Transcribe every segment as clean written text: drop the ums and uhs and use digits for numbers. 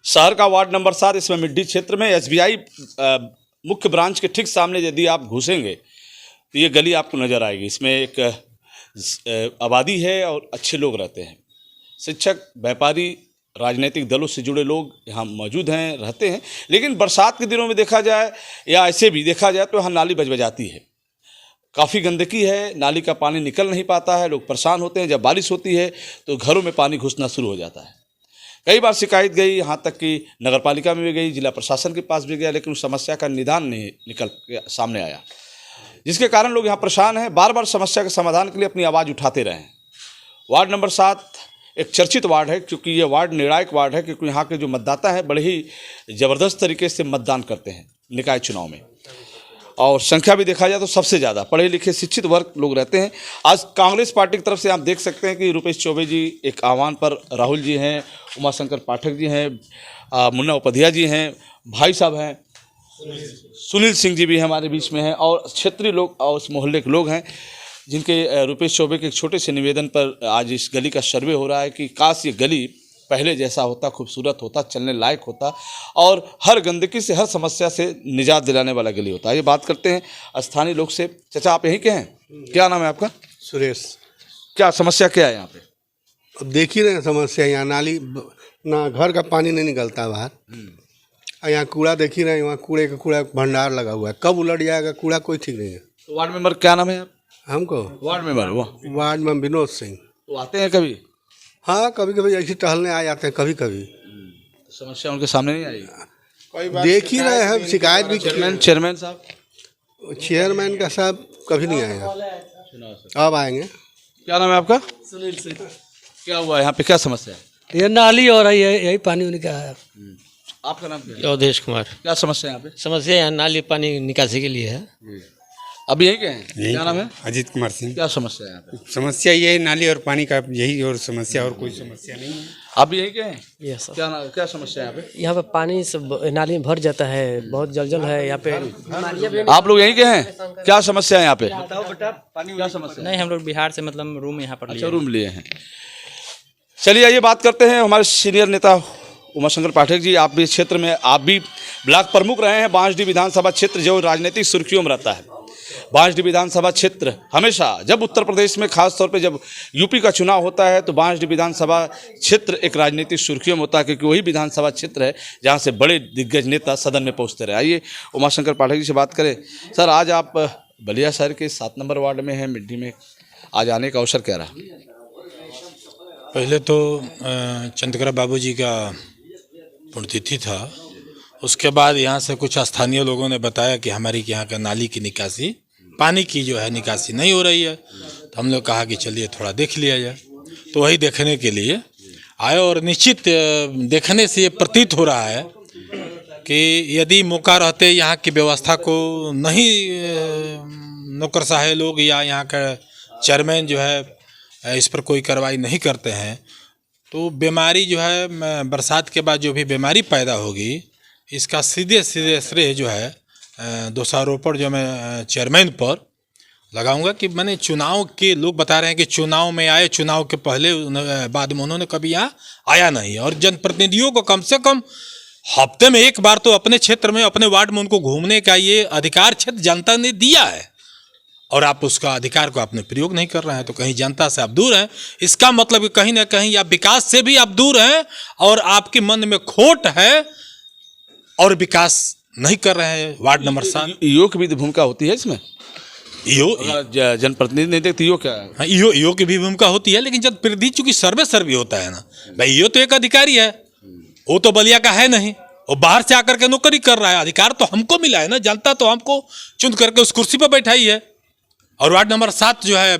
शहर का ward number 7 इसमें मिड्डी क्षेत्र में एसबीआई मुख्य ब्रांच के ठीक सामने यदि आप घुसेंगे तो ये गली आपको नज़र आएगी। इसमें एक आबादी है और अच्छे लोग रहते हैं। शिक्षक, व्यापारी, राजनीतिक दलों से जुड़े लोग यहाँ मौजूद हैं, रहते हैं। लेकिन बरसात के दिनों में देखा जाए या ऐसे भी देखा जाए तो यहाँ नाली बजबजाती है, काफ़ी गंदगी है, नाली का पानी निकल नहीं पाता है, लोग परेशान होते हैं। जब बारिश होती है तो घरों में पानी घुसना शुरू हो जाता है। कई बार शिकायत गई, यहाँ तक कि नगर पालिका में भी गई, जिला प्रशासन के पास भी गया, लेकिन उस समस्या का निदान नहीं निकल के सामने आया, जिसके कारण लोग यहाँ परेशान हैं। बार बार समस्या के समाधान के लिए अपनी आवाज़ उठाते रहे हैं। वार्ड नंबर 7 एक चर्चित वार्ड है, क्योंकि ये वार्ड निर्णायक वार्ड है, क्योंकि यहाँ के जो मतदाता हैं बड़े ही ज़बरदस्त तरीके से मतदान करते हैं निकाय चुनाव में, और संख्या भी देखा जाए तो सबसे ज़्यादा पढ़े लिखे शिक्षित वर्ग लोग रहते हैं। आज कांग्रेस पार्टी की तरफ से आप देख सकते हैं कि रुपेश चौबे जी एक आह्वान पर, राहुल जी हैं, उमाशंकर पाठक जी हैं, मुन्ना उपाध्याय जी हैं, भाई साहब हैं, सुनील सिंह जी भी हमारे बीच में हैं, और क्षेत्रीय लोग और उस मोहल्ले के लोग हैं, जिनके रुपेश चौबे के एक छोटे से निवेदन पर आज इस गली का सर्वे हो रहा है कि काश ये गली पहले जैसा होता, खूबसूरत होता, चलने लायक होता और हर गंदगी से, हर समस्या से निजात दिलाने वाला गली होता। ये बात करते हैं स्थानीय लोग से। चाचा, आप यहीं के हैं? क्या नाम है आपका? सुरेश। क्या समस्या क्या है यहाँ पे? अब देख ही रहे हैं समस्या। यहाँ नाली ना, घर का पानी नहीं निकलता बाहर, और यहाँ कूड़ा देख ही रहे हैं, वहाँ कूड़े का कूड़ा भंडार लगा हुआ है, कब उलट जाएगा कूड़ा कोई ठीक नहीं है। तो वार्ड मेंबर क्या नाम है आप? हमको वार्ड मेंबर वार्ड में विनोद सिंह। वो आते हैं कभी? हाँ, कभी कभी ऐसे टहलने आ जाते हैं, कभी कभी। समस्या उनके सामने नहीं आई? देख ही रहे हैं, शिकायत भी। चेयरमैन साहब? चेयरमैन का साहब कभी नहीं आएगा, अब आएंगे। क्या नाम है आपका? सुनील सिंह। क्या हुआ यहाँ पे, क्या समस्या है? ये नाली हो रही है, यही पानी उनका है। आपका नाम क्या है? अवधेश कुमार। क्या समस्या है यहाँ पे? समस्या यहाँ नाली पानी निकासी के लिए है। अब यही क्या है? क्या नाम है? अजीत कुमार सिंह। क्या समस्या है यहाँ पे? समस्या ये है नाली और पानी का, यही और समस्या, और कोई समस्या नहीं है। आप यही क्या है? Yes sir. क्या समस्या है यहाँ पे? यहाँ पे पानी सब नाली में भर जाता है, बहुत जल है यहाँ पे। आप लोग यहीं के हैं? क्या समस्या है यहाँ पे? क्या समस्या? नहीं, हम लोग बिहार से मतलब रूम यहाँ पर अच्छा, रूम लिए हैं। चलिए आइए बात करते हैं हमारे सीनियर नेता उमाशंकर पाठक जी। आप भी इस क्षेत्र में, आप भी ब्लॉक प्रमुख रहे हैं। बांसडीह विधानसभा क्षेत्र जो राजनीतिक सुर्खियों में रहता है। बांसडीह विधानसभा क्षेत्र हमेशा, जब उत्तर प्रदेश में खास तौर पे जब यूपी का चुनाव होता है तो बांसडीह विधानसभा क्षेत्र एक राजनीतिक सुर्खियों में होता है, क्योंकि वही विधानसभा क्षेत्र है जहां से बड़े दिग्गज नेता सदन में पहुंचते रहे। आइए उमाशंकर पाठक जी से बात करें। सर, आज आप बलिया शहर के 7 नंबर वार्ड में हैं, मिड्डी में आज आने का अवसर क्या रहा? पहले तो चंद्रकरा बाबू जी का पुण्यतिथि था। उसके बाद यहाँ से कुछ स्थानीय लोगों ने बताया कि हमारी यहाँ का नाली की निकासी, पानी की जो है निकासी नहीं हो रही है। तो हम लोग कहा कि चलिए थोड़ा देख लिया जाए, तो वही देखने के लिए आए। और निश्चित देखने से ये प्रतीत हो रहा है कि यदि मौका रहते यहाँ की व्यवस्था को नहीं नौकरशाही लोग या यहाँ का चेयरमैन जो है इस पर कोई कार्रवाई नहीं करते हैं, तो बीमारी जो है बरसात के बाद जो भी बीमारी पैदा होगी, इसका सीधे सीधे श्रेय जो है दोषारोपण जो मैं चेयरमैन पर लगाऊंगा। कि मैंने चुनाव के लोग बता रहे हैं कि चुनाव में आए, चुनाव के पहले बाद में उन्होंने कभी यहाँ आया नहीं। और जनप्रतिनिधियों को कम से कम हफ्ते में एक बार तो अपने क्षेत्र में, अपने वार्ड में उनको घूमने का ये अधिकार क्षेत्र जनता ने दिया है, और आप उसका अधिकार को आपने प्रयोग नहीं कर रहे हैं, तो कहीं जनता से आप दूर हैं। इसका मतलब कि कहीं ना कहीं आप विकास से भी आप दूर हैं, और आपके मन में खोट है और विकास नहीं कर रहे हैं। वार्ड नंबर 7 ईओ की भी भूमिका होती है इसमें? ईओ जनप्रतिनिधि नहीं देखते, ईओ क्या है? हाँ, ईओ की भी भूमिका होती है, लेकिन जनप्रतिनिधि चूंकि सर्वे होता है ना भाई, ईओ तो एक अधिकारी है, वो तो बलिया का है नहीं, वो बाहर से आकर के नौकरी कर रहा है। अधिकार तो हमको मिला है ना, जनता तो हमको चुन करके उस कुर्सी पर बैठाई है। और वार्ड नंबर 7 जो है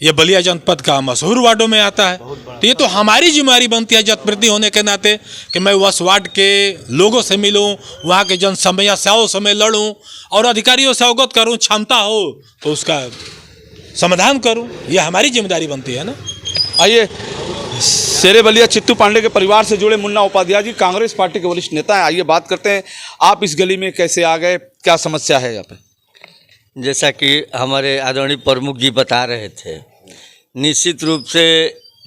ये बलिया जनपद का मशहूर वार्डों में आता है, तो ये तो हमारी जिम्मेदारी बनती है जनप्रतिनिधि होने के नाते कि मैं उस वार्ड के लोगों से मिलूं, वहाँ के जन समस्याओं से मैं लड़ूं और अधिकारियों से अवगत करूं, क्षमता हो तो उसका समाधान करूं, ये हमारी जिम्मेदारी बनती है ना। आइए, शेरे बलिया चित्तू पांडे के परिवार से जुड़े मुन्ना उपाध्याय जी कांग्रेस पार्टी के वरिष्ठ नेता हैं। आइए बात करते हैं, आप इस गली में कैसे आ गए, क्या समस्या है यहाँ पे? जैसा कि हमारे आदरणीय प्रमुख जी बता रहे थे, निश्चित रूप से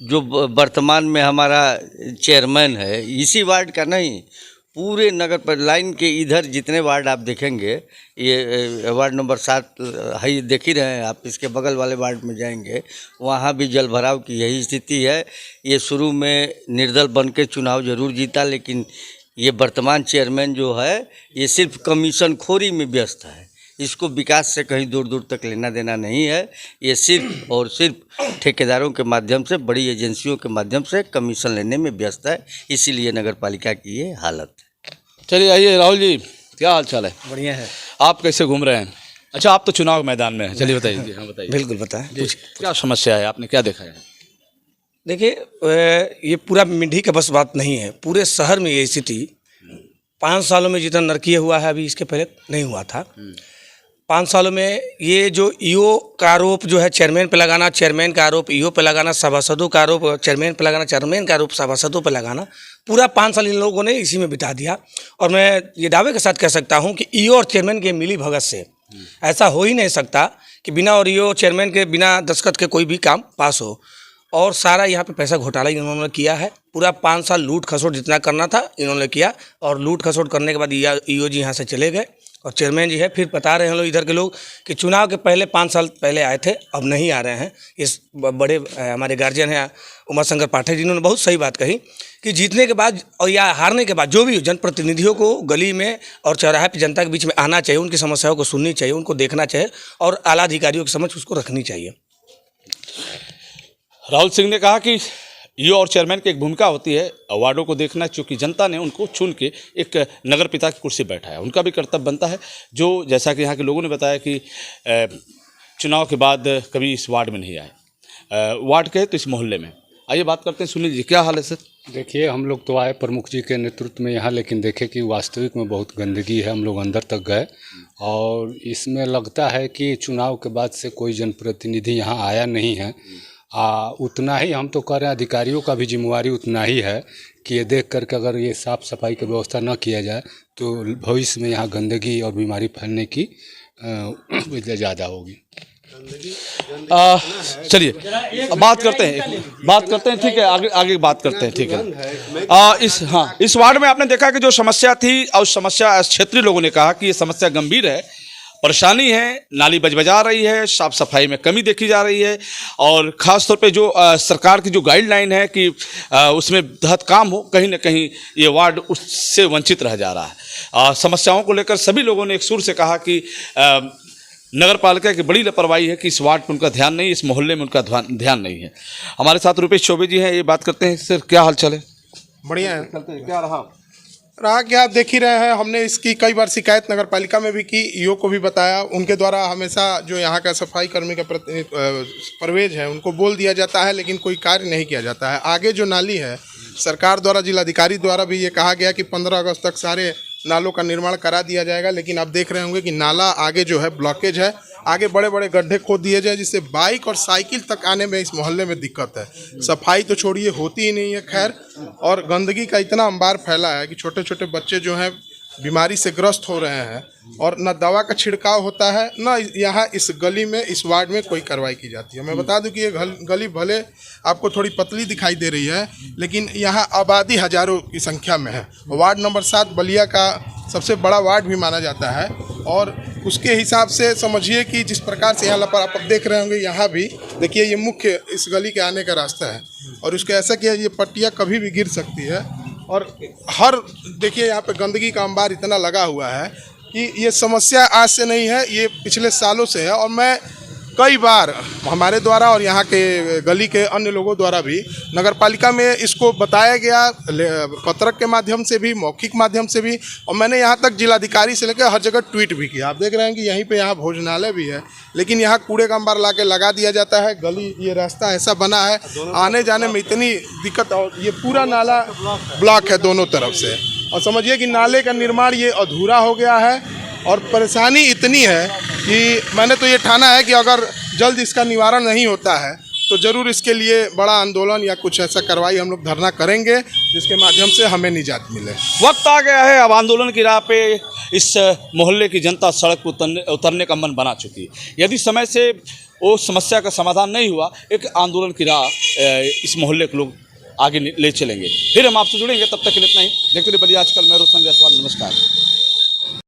जो वर्तमान में हमारा चेयरमैन है, इसी वार्ड का नहीं, पूरे नगर पर लाइन के इधर जितने वार्ड आप देखेंगे, ये वार्ड नंबर 7 है, देख ही रहे हैं आप, इसके बगल वाले वार्ड में जाएंगे, वहाँ भी जल भराव की यही स्थिति है। ये शुरू में निर्दल बन के चुनाव जरूर जीता, लेकिन ये वर्तमान चेयरमैन जो है ये सिर्फ कमीशन खोरी में व्यस्त है। इसको विकास से कहीं दूर दूर तक लेना देना नहीं है। ये सिर्फ और सिर्फ ठेकेदारों के माध्यम से, बड़ी एजेंसियों के माध्यम से कमीशन लेने में व्यस्त है, इसीलिए नगर पालिका की ये हालत है। चलिए आइए राहुल जी, क्या हाल चाल है? बढ़िया है। आप कैसे घूम रहे हैं? अच्छा, आप तो चुनाव मैदान में हैं, चलिए बताइए। हाँ बताइए, बिल्कुल बताएं। क्या समस्या है, आपने क्या देखा है? देखिए, ये पूरा मिडी का बस बात नहीं है, पूरे शहर में ये स्थिति 5 सालों में जितना नरकीय हुआ है अभी इसके पहले नहीं हुआ था। 5 सालों में ये जो ईओ का आरोप जो है चेयरमैन पे लगाना, चेयरमैन का आरोप ईओ पे लगाना, सभासदों का आरोप चेयरमैन पे लगाना, चेयरमैन का आरोप सभासदों पे लगाना, पूरा 5 साल इन लोगों ने इसी में बिता दिया। और मैं ये दावे के साथ कह सकता हूँ कि ईओ और चेयरमैन के मिली भगत से ऐसा हो ही नहीं सकता कि बिना और ईओ चेयरमैन के बिना दस्तखत के कोई भी काम पास हो। और सारा यहाँ पे पैसा घोटाला इन्होंने किया है। पूरा 5 साल लूट खसोट जितना करना था इन्होंने किया, और लूट खसोट करने के बाद ईओ जी यहाँ से चले गए, और चेयरमैन जी है फिर बता रहे हैं लोग इधर के लोग कि चुनाव के पहले 5 साल पहले आए थे, अब नहीं आ रहे हैं। इस बड़े हमारे गार्जियन हैं उमा शंकर पाठक जी, इन्होंने बहुत सही बात कही कि जीतने के बाद और या हारने के बाद जो भी जनप्रतिनिधियों को गली में और चौराहे पर जनता के बीच में आना चाहिए, उनकी समस्याओं को सुननी चाहिए, उनको देखना चाहिए और आला अधिकारियों के समक्ष उसको रखनी चाहिए। राहुल सिंह ने कहा कि ईओ और चेयरमैन की एक भूमिका होती है वार्डों को देखना, क्योंकि जनता ने उनको चुन के एक नगर पिता की कुर्सी बैठा है, उनका भी कर्तव्य बनता है। जो जैसा कि यहाँ के लोगों ने बताया कि चुनाव के बाद कभी इस वार्ड में नहीं आए, वार्ड के तो इस मोहल्ले में। आइए बात करते हैं, सुन लीजिए क्या हाल है सर। देखिए, हम लोग तो आए प्रमुख जी के नेतृत्व में यहाँ, लेकिन देखे कि वास्तविक में बहुत गंदगी है। हम लोग अंदर तक गए और इसमें लगता है कि चुनाव के बाद से कोई जनप्रतिनिधि यहाँ आया नहीं है। उतना ही हम तो कह रहे हैं, अधिकारियों का भी जिम्मेवारी उतना ही है कि ये देख करके अगर ये साफ़ सफाई की व्यवस्था न किया जाए तो भविष्य में यहाँ गंदगी और बीमारी फैलने की ज़्यादा होगी। चलिए बात करते हैं, ठीक है, आगे बात करते हैं, ठीक है। इस वार्ड में आपने देखा कि जो समस्या थी, और समस्या क्षेत्रीय लोगों ने कहा कि ये समस्या गंभीर है, परेशानी है, नाली बजबजा रही है, साफ सफाई में कमी देखी जा रही है, और ख़ास तौर पे जो सरकार की जो गाइडलाइन है कि उसमें तहत काम हो, कहीं ना कहीं ये वार्ड उससे वंचित रह जा रहा है। समस्याओं को लेकर सभी लोगों ने एक सुर से कहा कि नगर पालिका की बड़ी लापरवाही है कि इस वार्ड पर उनका ध्यान नहीं, इस मोहल्ले में उनका ध्यान नहीं है। हमारे साथ रुपेश चौबे जी हैं, ये बात करते हैं। सर क्या हाल चाल है? बढ़िया है। क्या रहा कि आप देख ही रहे हैं, हमने इसकी कई बार शिकायत नगर पालिका में भी की, ईओ को भी बताया। उनके द्वारा हमेशा जो यहाँ का सफाई कर्मी का परवेज है उनको बोल दिया जाता है, लेकिन कोई कार्य नहीं किया जाता है। आगे जो नाली है, सरकार द्वारा, जिलाधिकारी द्वारा भी ये कहा गया कि 15 अगस्त तक सारे नालों का निर्माण करा दिया जाएगा, लेकिन आप देख रहे होंगे कि नाला आगे जो है ब्लॉकेज है, आगे बड़े बड़े गड्ढे खोद दिए जाए, जिससे बाइक और साइकिल तक आने में इस मोहल्ले में दिक्कत है। सफाई तो छोड़िए, होती ही नहीं है खैर, और गंदगी का इतना अंबार फैला है कि छोटे छोटे बच्चे जो हैं बीमारी से ग्रस्त हो रहे हैं, और न दवा का छिड़काव होता है, न यहाँ इस गली में, इस वार्ड में कोई कार्रवाई की जाती है। मैं बता दूं कि ये गली भले आपको थोड़ी पतली दिखाई दे रही है, लेकिन यहाँ आबादी हज़ारों की संख्या में है। वार्ड नंबर 7 बलिया का सबसे बड़ा वार्ड भी माना जाता है, और उसके हिसाब से समझिए कि जिस प्रकार से यहाँ आप देख रहे होंगे, यहाँ भी देखिए ये मुख्य इस गली के आने का रास्ता है, और उसके ऐसा किया ये पट्टियाँ कभी भी गिर सकती है। और हर देखिए यहाँ पे गंदगी का अंबार इतना लगा हुआ है कि ये समस्या आज से नहीं है, ये पिछले सालों से है। और मैं कई बार हमारे द्वारा और यहाँ के गली के अन्य लोगों द्वारा भी नगर पालिका में इसको बताया गया, पत्रक के माध्यम से भी, मौखिक माध्यम से भी, और मैंने यहाँ तक जिलाधिकारी से लेकर हर जगह ट्वीट भी किया। आप देख रहे हैं कि यहीं पे यहाँ भोजनालय भी है, लेकिन यहाँ कूड़े का अंबार ला के लगा दिया जाता है। गली, ये रास्ता ऐसा बना है, आने जाने में इतनी दिक्कत, और ये पूरा नाला ब्लॉक है दोनों तरफ से, और समझिए कि नाले का निर्माण ये अधूरा हो गया है। और परेशानी इतनी है कि मैंने तो ये ठाना है कि अगर जल्द इसका निवारण नहीं होता है तो ज़रूर इसके लिए बड़ा आंदोलन या कुछ ऐसा कार्रवाई हम लोग धरना करेंगे, जिसके माध्यम से हमें निजात मिले। वक्त आ गया है, अब आंदोलन की राह पे इस मोहल्ले की जनता सड़क पर उतरने का मन बना चुकी है। यदि समय से वो समस्या का समाधान नहीं हुआ, एक आंदोलन की राह इस मोहल्ले के लोग आगे ले चलेंगे। फिर हम आपसे जुड़ेंगे, तब तक के लिए इतना ही। देखते रहिए बलिया आजकल। मैं रोशन जायसवाल, नमस्कार।